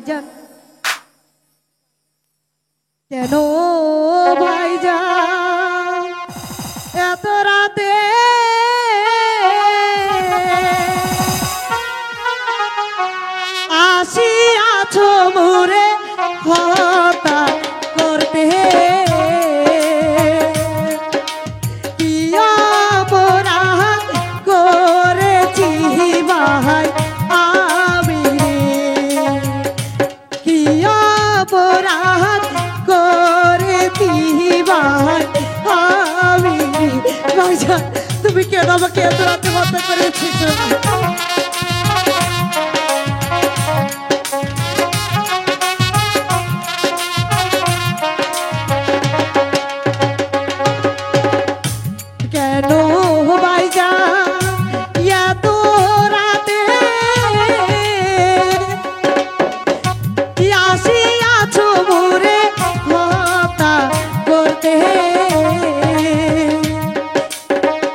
ভাইজান কেন ভাইজান এত রাতে আসিয়াছো মোরে হঠাৎ করতে কি অপরাধ করেছি ভাই আমি কি অপরাধ করেছি ভাই আমি ভাইজান তুমি কেন আমাকে এত রাতে হত্যা করেছিস কেন ভাইজান এত রাতে আসিয়াছো মোরে হত্যা করতে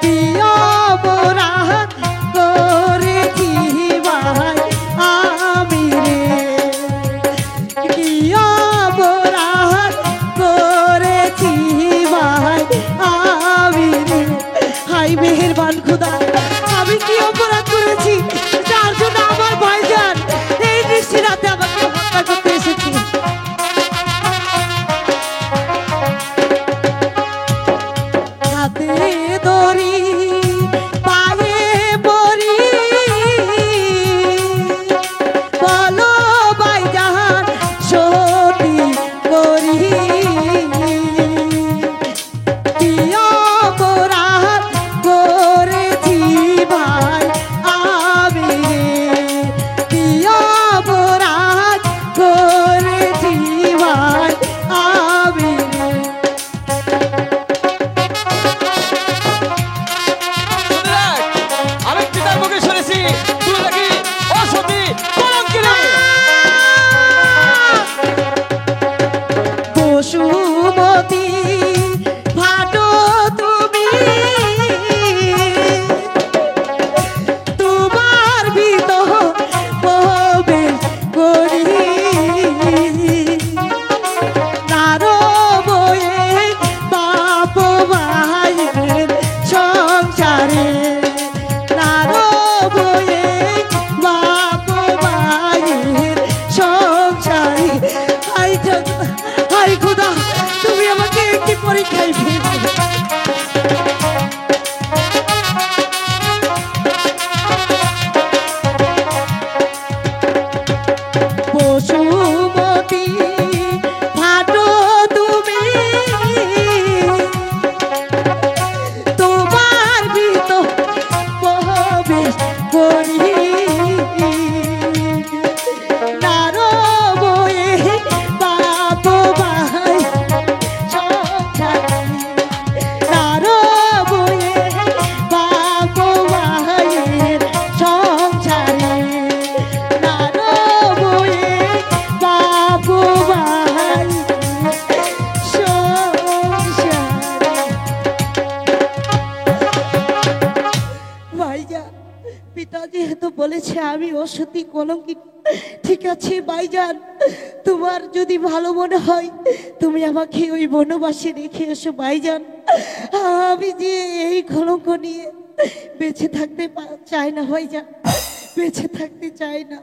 কি অপরাধ করেছি ভাই আমি রে কি অপরাধ করেছি ভাই আমি রে হাই মেহেরবান খুদা আমি কি অপরাধ করেছি যার জন্য আমার ভাইজান এই নিশি রাতে আমাকে হত্যা করতে এসেছে হাতে দড়ি পায়ে পড়ি বলো ভাইজান সত্যি করি কি অপরাধ করেছি ভাই আমি কি অপরাধ করেছি ভাই আমি আমি পিতার মুখে শুনেছি তুই নাকি অসতী কলঙ্কিনী। পশুমতি ভাটো তুমি তোমার ভিতর প্রবেশ করি নারো বয়ে বাপ ভাইয়ের সংসারে নারো বয়ে বাপ ভাইয়ের সংসারে হাই খুদা তুমি আমাকে কি পরীক্ষায় ফেলবে পশুমতি ভাটো তুমি তোমার ভিতর প্রবেশ করি নারো বয়ে বাপ ভাই সংসারে নারো বয়ে বাপ ভাইয়ের সংসারে নারো বয়ে বাপ ভাই সংসারে ভাইজান পিতা যেহেতু বলেছে আমি অসতী কলঙ্কিনী ঠিক আছে ভাইজান তোমার যদি ভালো মনে হয় তুমি আমাকে ওই বনবাসে রেখে এসো ভাইজান আমি যে এই কলঙ্ক নিয়ে বেঁচে থাকতে চাই না ভাইজান বেঁচে থাকতে চাই না।